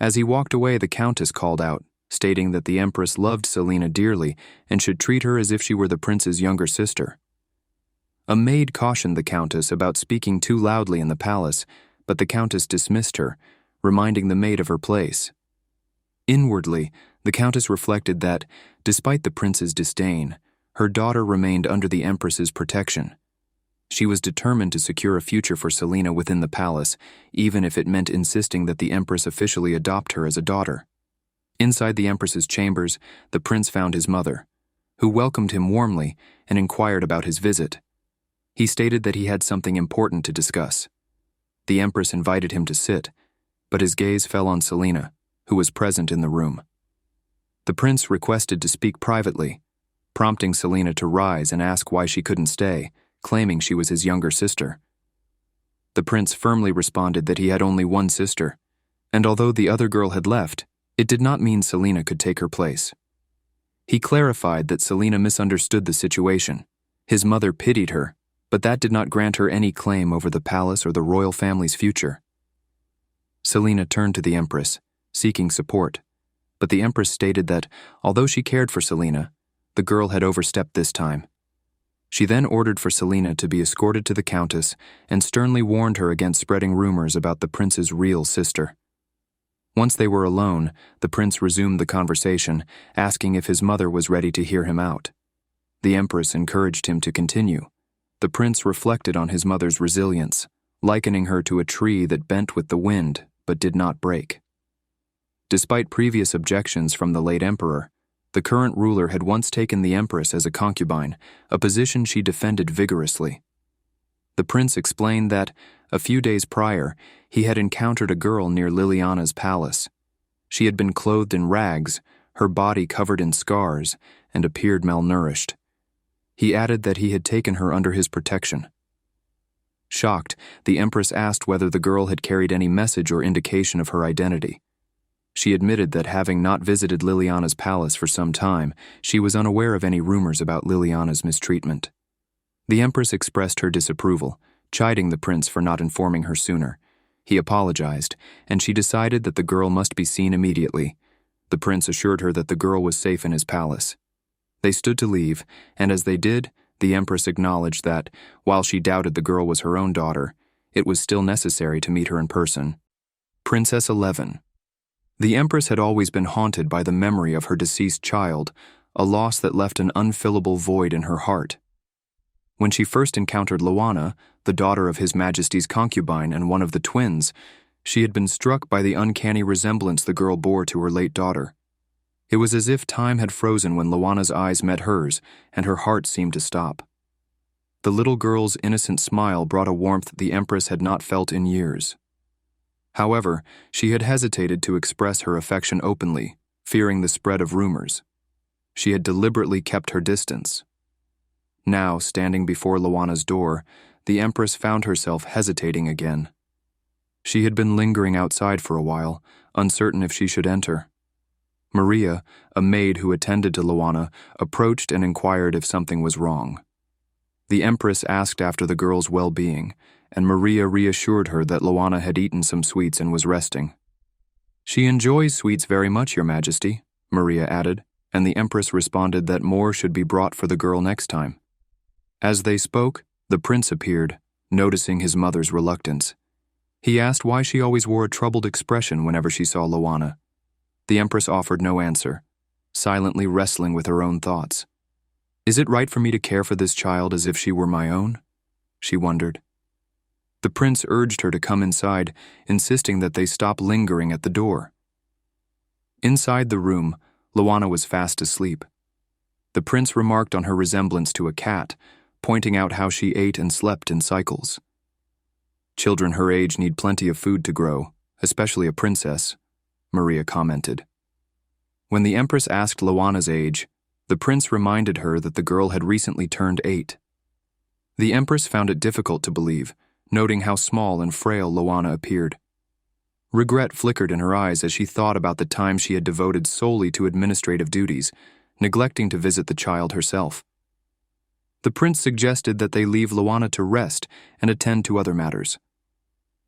As he walked away, the countess called out, stating that the Empress loved Selina dearly and should treat her as if she were the prince's younger sister. A maid cautioned the countess about speaking too loudly in the palace, but the countess dismissed her, reminding the maid of her place. Inwardly, the countess reflected that, despite the prince's disdain, her daughter remained under the Empress's protection. She was determined to secure a future for Selena within the palace, even if it meant insisting that the Empress officially adopt her as a daughter. Inside the Empress's chambers, the prince found his mother, who welcomed him warmly and inquired about his visit. He stated that he had something important to discuss. The Empress invited him to sit, but his gaze fell on Selena, who was present in the room. The prince requested to speak privately, prompting Selena to rise and ask why she couldn't stay, claiming she was his younger sister. The prince firmly responded that he had only one sister, and although the other girl had left, it did not mean Selena could take her place. He clarified that Selena misunderstood the situation. His mother pitied her, but that did not grant her any claim over the palace or the royal family's future. Selena turned to the Empress, seeking support, but the Empress stated that, although she cared for Selena, the girl had overstepped this time. She then ordered for Selena to be escorted to the Countess and sternly warned her against spreading rumors about the prince's real sister. Once they were alone, the prince resumed the conversation, asking if his mother was ready to hear him out. The Empress encouraged him to continue. The prince reflected on his mother's resilience, likening her to a tree that bent with the wind but did not break. Despite previous objections from the late emperor, the current ruler had once taken the Empress as a concubine, a position she defended vigorously. The prince explained that, a few days prior, he had encountered a girl near Liliana's palace. She had been clothed in rags, her body covered in scars, and appeared malnourished. He added that he had taken her under his protection. Shocked, the Empress asked whether the girl had carried any message or indication of her identity. She admitted that having not visited Liliana's palace for some time, she was unaware of any rumors about Liliana's mistreatment. The Empress expressed her disapproval, chiding the prince for not informing her sooner. He apologized, and she decided that the girl must be seen immediately. The prince assured her that the girl was safe in his palace. They stood to leave, and as they did, the Empress acknowledged that, while she doubted the girl was her own daughter, it was still necessary to meet her in person. Princess 11. The Empress had always been haunted by the memory of her deceased child, a loss that left an unfillable void in her heart. When she first encountered Luana, the daughter of His Majesty's concubine and one of the twins, she had been struck by the uncanny resemblance the girl bore to her late daughter. It was as if time had frozen when Luana's eyes met hers, and her heart seemed to stop. The little girl's innocent smile brought a warmth the Empress had not felt in years. However, she had hesitated to express her affection openly, fearing the spread of rumors. She had deliberately kept her distance. Now, standing before Luana's door, the Empress found herself hesitating again. She had been lingering outside for a while, uncertain if she should enter. Maria, a maid who attended to Luana, approached and inquired if something was wrong. The Empress asked after the girl's well-being, and Maria reassured her that Luana had eaten some sweets and was resting. "She enjoys sweets very much, Your Majesty," Maria added, and the Empress responded that more should be brought for the girl next time. As they spoke, the prince appeared, noticing his mother's reluctance. He asked why she always wore a troubled expression whenever she saw Luana. The Empress offered no answer, silently wrestling with her own thoughts. "Is it right for me to care for this child as if she were my own?" she wondered. The prince urged her to come inside, insisting that they stop lingering at the door. Inside the room, Luana was fast asleep. The prince remarked on her resemblance to a cat, pointing out how she ate and slept in cycles. "Children her age need plenty of food to grow, especially a princess," Maria commented. When the Empress asked Luana's age, the prince reminded her that the girl had recently turned 8. The Empress found it difficult to believe, noting how small and frail Luana appeared. Regret flickered in her eyes as she thought about the time she had devoted solely to administrative duties, neglecting to visit the child herself. The prince suggested that they leave Luana to rest and attend to other matters.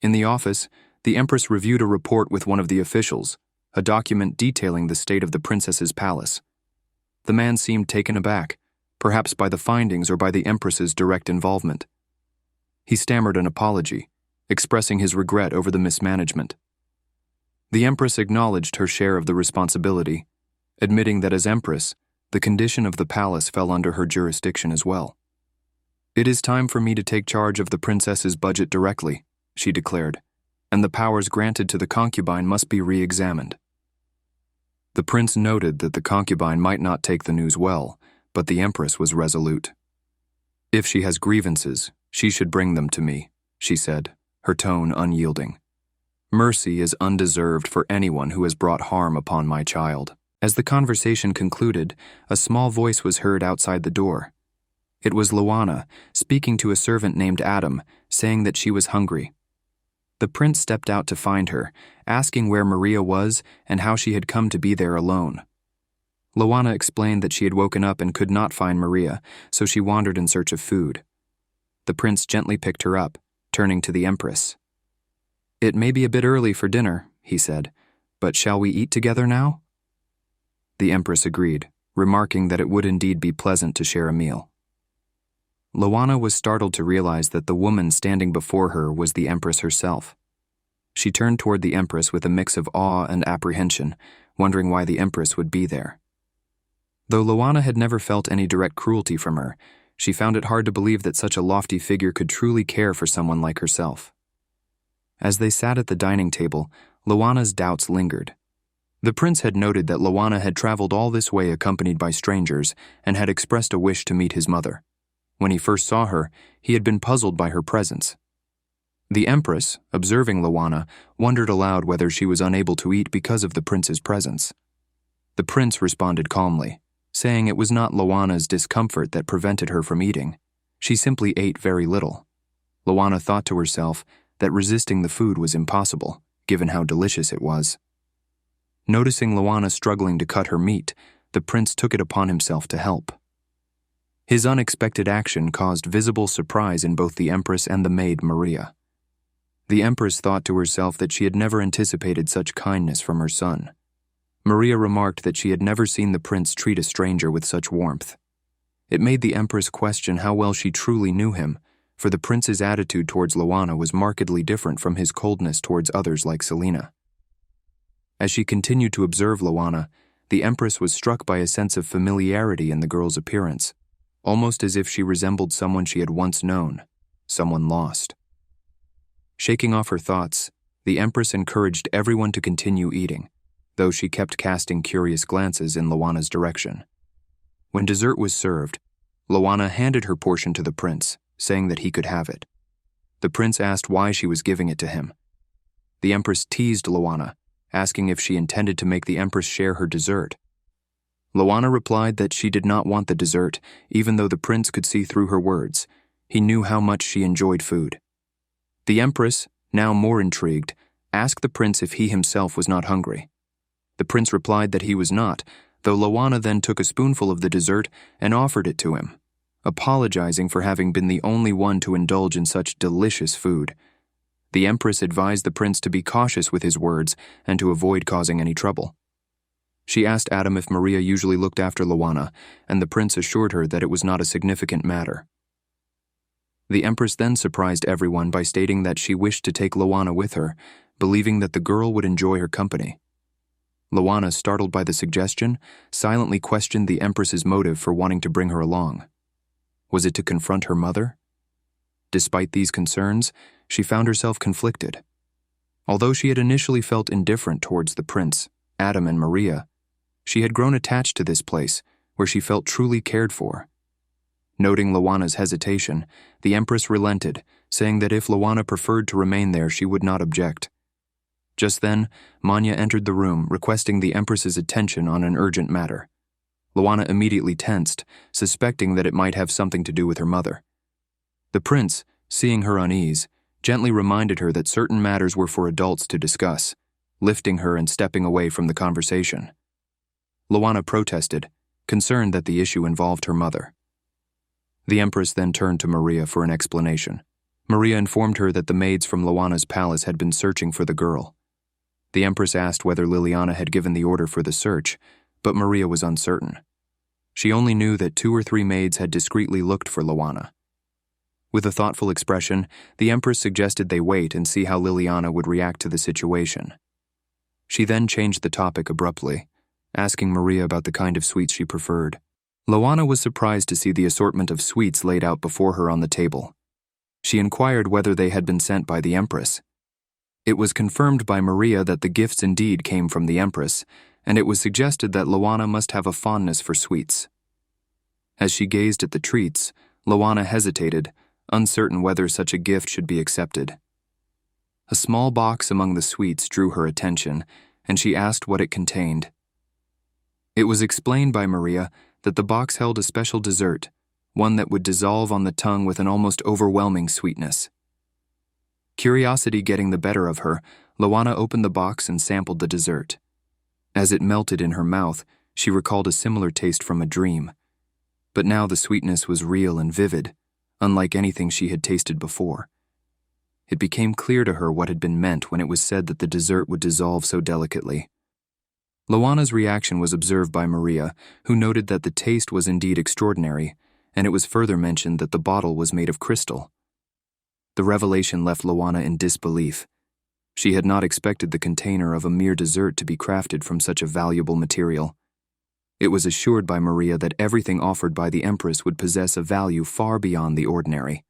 In the office, the Empress reviewed a report with one of the officials, a document detailing the state of the princess's palace. The man seemed taken aback, perhaps by the findings or by the Empress's direct involvement. He stammered an apology, expressing his regret over the mismanagement. The Empress acknowledged her share of the responsibility, admitting that as Empress, the condition of the palace fell under her jurisdiction as well. "It is time for me to take charge of the princess's budget directly," she declared, "and the powers granted to the concubine must be re-examined." The prince noted that the concubine might not take the news well, but the empress was resolute. "If she has grievances, she should bring them to me," she said, her tone unyielding. "Mercy is undeserved for anyone who has brought harm upon my child." As the conversation concluded, a small voice was heard outside the door. It was Luana, speaking to a servant named Adam, saying that she was hungry. The prince stepped out to find her, asking where Maria was and how she had come to be there alone. Luana explained that she had woken up and could not find Maria, so she wandered in search of food. The prince gently picked her up, turning to the empress. "It may be a bit early for dinner," he said, "but shall we eat together now?" The empress agreed, remarking that it would indeed be pleasant to share a meal. Luana was startled to realize that the woman standing before her was the empress herself. She turned toward the empress with a mix of awe and apprehension, wondering why the empress would be there. Though Luana had never felt any direct cruelty from her, she found it hard to believe that such a lofty figure could truly care for someone like herself. As they sat at the dining table, Luana's doubts lingered. The prince had noted that Luana had traveled all this way accompanied by strangers and had expressed a wish to meet his mother. When he first saw her, he had been puzzled by her presence. The empress, observing Luana, wondered aloud whether she was unable to eat because of the prince's presence. The prince responded calmly, saying it was not Luana's discomfort that prevented her from eating. She simply ate very little. Luana thought to herself that resisting the food was impossible, given how delicious it was. Noticing Luana struggling to cut her meat, the prince took it upon himself to help. His unexpected action caused visible surprise in both the empress and the maid Maria. The empress thought to herself that she had never anticipated such kindness from her son. Maria remarked that she had never seen the prince treat a stranger with such warmth. It made the empress question how well she truly knew him, for the prince's attitude towards Luana was markedly different from his coldness towards others like Selina. As she continued to observe Luana, the empress was struck by a sense of familiarity in the girl's appearance, almost as if she resembled someone she had once known, someone lost. Shaking off her thoughts, the empress encouraged everyone to continue eating, though she kept casting curious glances in Luana's direction. When dessert was served, Luana handed her portion to the prince, saying that he could have it. The prince asked why she was giving it to him. The empress teased Luana, asking if she intended to make the empress share her dessert. Luana replied that she did not want the dessert, even though the prince could see through her words. He knew how much she enjoyed food. The empress, now more intrigued, asked the prince if he himself was not hungry. The prince replied that he was not, though Luana then took a spoonful of the dessert and offered it to him, apologizing for having been the only one to indulge in such delicious food. The empress advised the prince to be cautious with his words and to avoid causing any trouble. She asked Adam if Maria usually looked after Luana, and the prince assured her that it was not a significant matter. The empress then surprised everyone by stating that she wished to take Luana with her, believing that the girl would enjoy her company. Luana, startled by the suggestion, silently questioned the empress's motive for wanting to bring her along. Was it to confront her mother? Despite these concerns, she found herself conflicted. Although she had initially felt indifferent towards the prince, Adam, and Maria, she had grown attached to this place, where she felt truly cared for. Noting Luana's hesitation, the empress relented, saying that if Luana preferred to remain there, she would not object. Just then, Manhwa entered the room, requesting the empress's attention on an urgent matter. Luana immediately tensed, suspecting that it might have something to do with her mother. The prince, seeing her unease, gently reminded her that certain matters were for adults to discuss, lifting her and stepping away from the conversation. Luana protested, concerned that the issue involved her mother. The empress then turned to Maria for an explanation. Maria informed her that the maids from Luana's palace had been searching for the girl. The empress asked whether Liliana had given the order for the search, but Maria was uncertain. She only knew that 2 or 3 maids had discreetly looked for Luana. With a thoughtful expression, the empress suggested they wait and see how Liliana would react to the situation. She then changed the topic abruptly, asking Maria about the kind of sweets she preferred. Loana was surprised to see the assortment of sweets laid out before her on the table. She inquired whether they had been sent by the Empress. It was confirmed by Maria that the gifts indeed came from the Empress, and it was suggested that Loana must have a fondness for sweets. As she gazed at the treats, Loana hesitated, uncertain whether such a gift should be accepted. A small box among the sweets drew her attention, and she asked what it contained. It was explained by Maria that the box held a special dessert, one that would dissolve on the tongue with an almost overwhelming sweetness. Curiosity getting the better of her, Loana opened the box and sampled the dessert. As it melted in her mouth, she recalled a similar taste from a dream. But now the sweetness was real and vivid, unlike anything she had tasted before. It became clear to her what had been meant when it was said that the dessert would dissolve so delicately. Loana's reaction was observed by Maria, who noted that the taste was indeed extraordinary, and it was further mentioned that the bottle was made of crystal. The revelation left Loana in disbelief. She had not expected the container of a mere dessert to be crafted from such a valuable material. It was assured by Maria that everything offered by the Empress would possess a value far beyond the ordinary.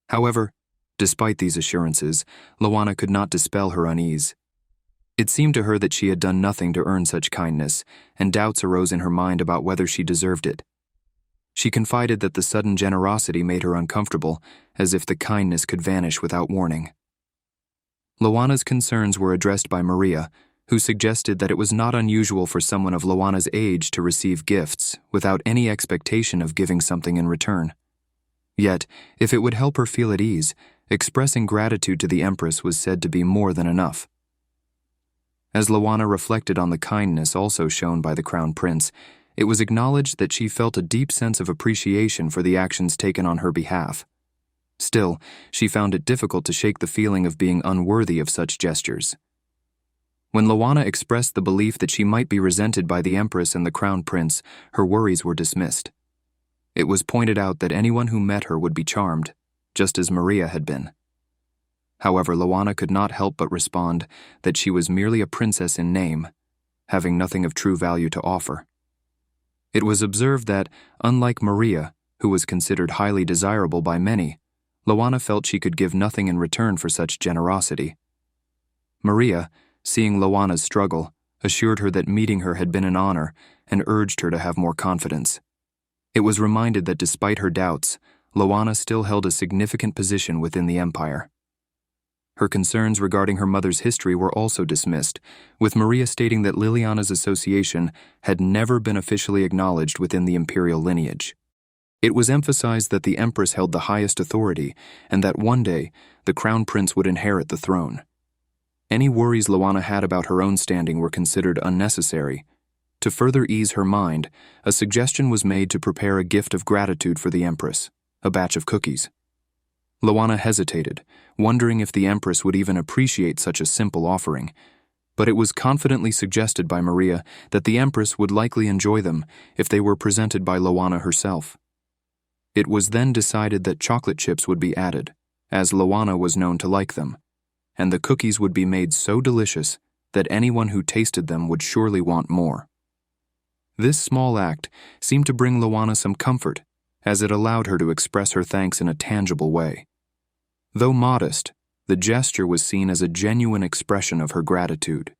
However, despite these assurances, Loana could not dispel her unease. It seemed to her that she had done nothing to earn such kindness, and doubts arose in her mind about whether she deserved it. She confided that the sudden generosity made her uncomfortable, as if the kindness could vanish without warning. Loana's concerns were addressed by Maria, who suggested that it was not unusual for someone of Loana's age to receive gifts without any expectation of giving something in return. Yet, if it would help her feel at ease, expressing gratitude to the Empress was said to be more than enough. As Loana reflected on the kindness also shown by the Crown Prince, it was acknowledged that she felt a deep sense of appreciation for the actions taken on her behalf. Still, she found it difficult to shake the feeling of being unworthy of such gestures. When Loana expressed the belief that she might be resented by the Empress and the Crown Prince, her worries were dismissed. It was pointed out that anyone who met her would be charmed, just as Maria had been. However, Loana could not help but respond that she was merely a princess in name, having nothing of true value to offer. It was observed that, unlike Maria, who was considered highly desirable by many, Loana felt she could give nothing in return for such generosity. Maria, seeing Loana's struggle, assured her that meeting her had been an honor and urged her to have more confidence. It was reminded that despite her doubts, Loana still held a significant position within the empire. Her concerns regarding her mother's history were also dismissed, with Maria stating that Liliana's association had never been officially acknowledged within the imperial lineage. It was emphasized that the Empress held the highest authority and that one day the Crown Prince would inherit the throne. Any worries Loana had about her own standing were considered unnecessary. To further ease her mind, a suggestion was made to prepare a gift of gratitude for the Empress, a batch of cookies. Loana hesitated, wondering if the Empress would even appreciate such a simple offering, but it was confidently suggested by Maria that the Empress would likely enjoy them if they were presented by Loana herself. It was then decided that chocolate chips would be added, as Loana was known to like them, and the cookies would be made so delicious that anyone who tasted them would surely want more. This small act seemed to bring Loana some comfort, as it allowed her to express her thanks in a tangible way. Though modest, the gesture was seen as a genuine expression of her gratitude.